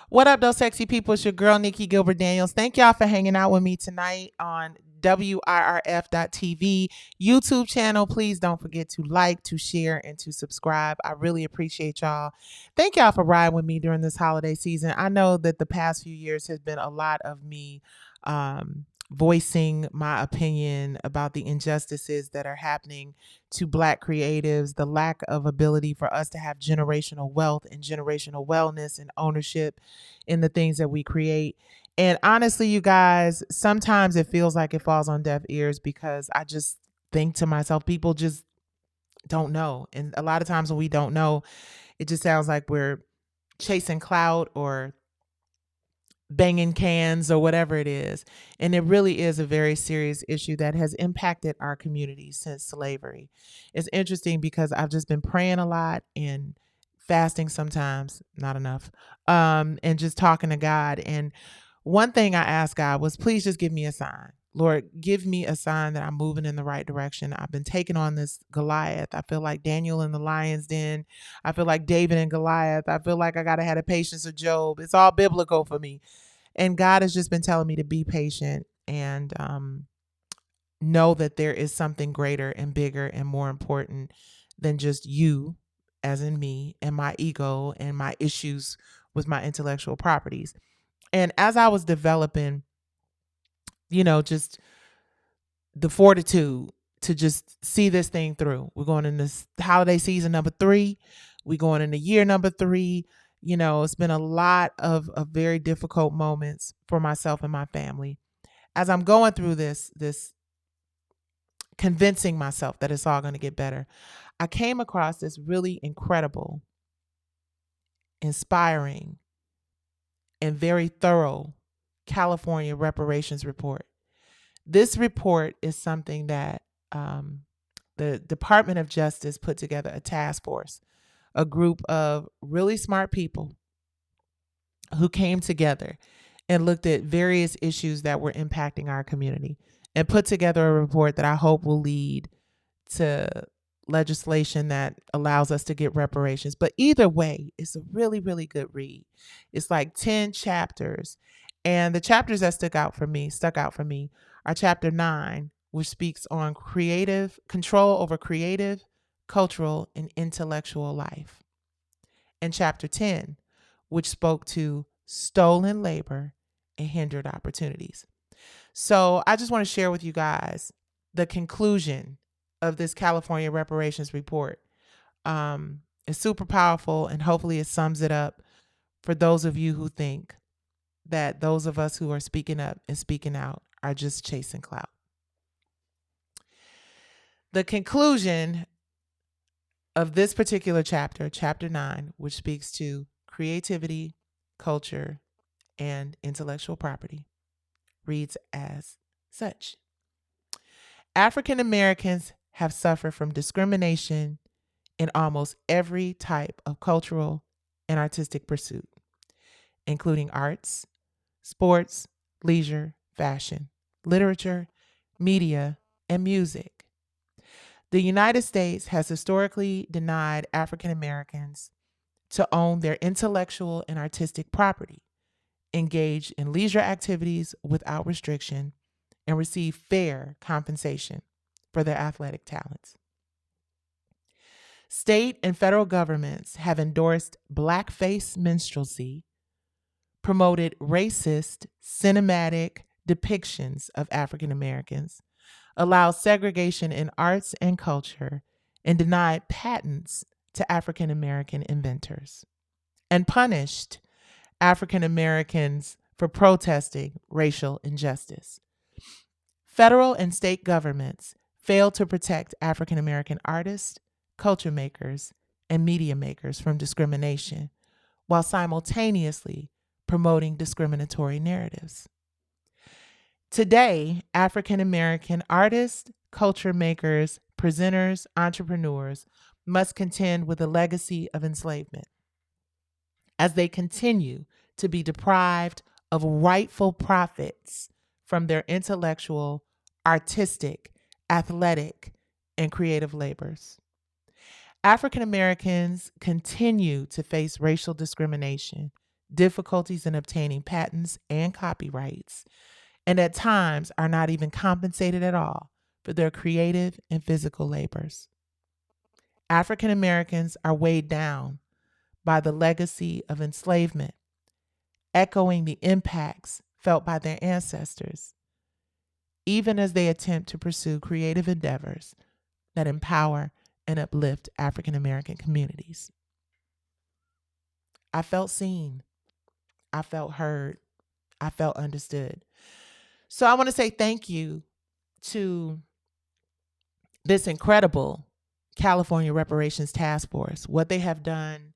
What up, those sexy people? It's your girl, Nikki Gilbert Daniels. Thank y'all for hanging out with me tonight on WIRF.TV YouTube channel. Please don't forget to like, to share, and to subscribe. I really appreciate y'all. Thank y'all for riding with me during this holiday season. I know that the past few years has been a lot of me voicing my opinion about the injustices that are happening to Black creatives, the lack of ability for us to have generational wealth and generational wellness and ownership in the things that we create. And honestly, you guys, sometimes it feels like it falls on deaf ears because I just think to myself, people just don't know. And a lot of times when we don't know, it just sounds like we're chasing clout or banging cans or whatever it is. And it really is a very serious issue that has impacted our community since slavery. It's interesting because I've just been praying a lot and fasting sometimes, not enough, and just talking to God. And one thing I asked God was, please just give me a sign. Lord, give me a sign that I'm moving in the right direction. I've been taking on this Goliath. I feel like Daniel in the lion's den. I feel like David and Goliath. I feel like I got to have the patience of Job. It's all biblical for me. And God has just been telling me to be patient and know that there is something greater and bigger and more important than just you, as in me, and my ego and my issues with my intellectual properties. And as I was developing, just the fortitude to just see this thing through. We're going in this holiday season number 3. We're going into year number 3. It's been a lot of very difficult moments for myself and my family. As I'm going through this convincing myself that it's all going to get better, I came across this really incredible, inspiring, and very thorough California reparations report. This report is something that the Department of Justice put together a task force, a group of really smart people who came together and looked at various issues that were impacting our community and put together a report that I hope will lead to legislation that allows us to get reparations. But either way, it's a really, really good read. It's like 10 chapters. And the chapters that stuck out for me are chapter 9, which speaks on creative control over creative, cultural, and intellectual life. And chapter 10, which spoke to stolen labor and hindered opportunities. So I just want to share with you guys the conclusion of this California reparations report. It's super powerful, and hopefully it sums it up for those of you who think that those of us who are speaking up and speaking out are just chasing clout. The conclusion of this particular chapter, chapter 9, which speaks to creativity, culture, and intellectual property, reads as such. African Americans have suffered from discrimination in almost every type of cultural and artistic pursuit, including arts, sports, leisure, fashion, literature, media, and music. The United States has historically denied African Americans to own their intellectual and artistic property, engage in leisure activities without restriction, and receive fair compensation for their athletic talents. State and federal governments have endorsed blackface minstrelsy, promoted racist cinematic depictions of African Americans, allowed segregation in arts and culture, and denied patents to African American inventors, and punished African Americans for protesting racial injustice. Federal and state governments failed to protect African American artists, culture makers, and media makers from discrimination, while simultaneously promoting discriminatory narratives. Today, African American artists, culture makers, presenters, entrepreneurs must contend with the legacy of enslavement as they continue to be deprived of rightful profits from their intellectual, artistic, athletic, and creative labors. African Americans continue to face racial discrimination, difficulties in obtaining patents and copyrights, and at times are not even compensated at all for their creative and physical labors. African Americans are weighed down by the legacy of enslavement, echoing the impacts felt by their ancestors, even as they attempt to pursue creative endeavors that empower and uplift African American communities. I felt seen. I felt heard. I felt understood. So I want to say thank you to this incredible California Reparations Task Force. What they have done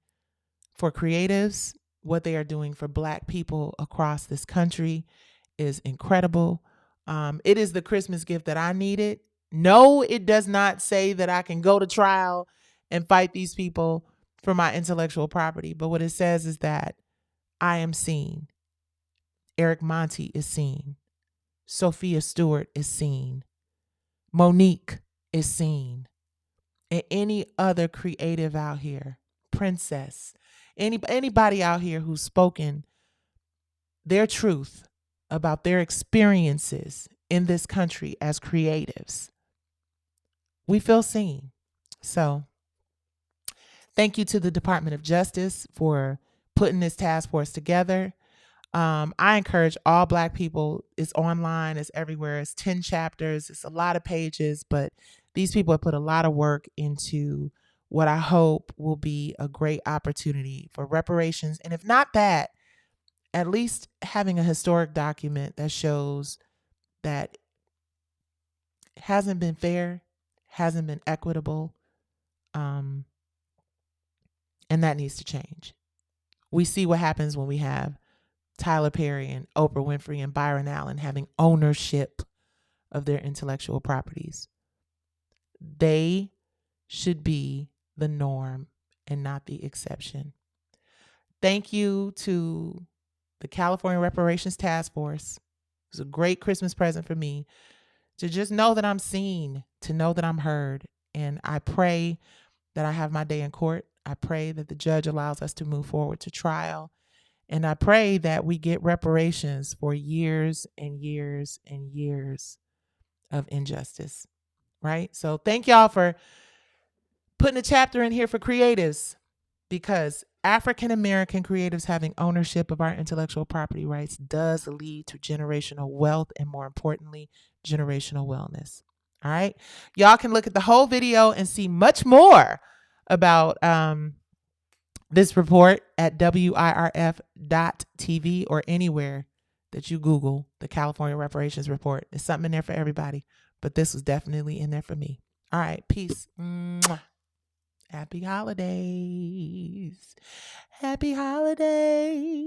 for creatives, what they are doing for Black people across this country is incredible. It is the Christmas gift that I needed. No, it does not say that I can go to trial and fight these people for my intellectual property. But what it says is that I am seen. Eric Monty is seen. Sophia Stewart is seen. Monique is seen. And any other creative out here, Princess, anybody out here who's spoken their truth about their experiences in this country as creatives, we feel seen. So thank you to the Department of Justice for putting this task force together. I encourage all Black people. It's online, it's everywhere. It's 10 chapters. It's a lot of pages, but these people have put a lot of work into what I hope will be a great opportunity for reparations. And if not that, at least having a historic document that shows that hasn't been fair, hasn't been equitable, and that needs to change. We see what happens when we have Tyler Perry and Oprah Winfrey and Byron Allen having ownership of their intellectual properties. They should be the norm and not the exception. Thank you to the California Reparations Task Force. It was a great Christmas present for me to just know that I'm seen, to know that I'm heard. And I pray that I have my day in court. I pray that the judge allows us to move forward to trial. And I pray that we get reparations for years and years and years of injustice, right? So thank y'all for putting a chapter in here for creatives, because African American creatives having ownership of our intellectual property rights does lead to generational wealth and, more importantly, generational wellness. All right. Y'all can look at the whole video and see much more about this report at WIRF.TV or anywhere that you Google the California Reparations Report. There's something in there for everybody, but this was definitely in there for me. All right, peace. Mwah. Happy holidays. Happy holidays.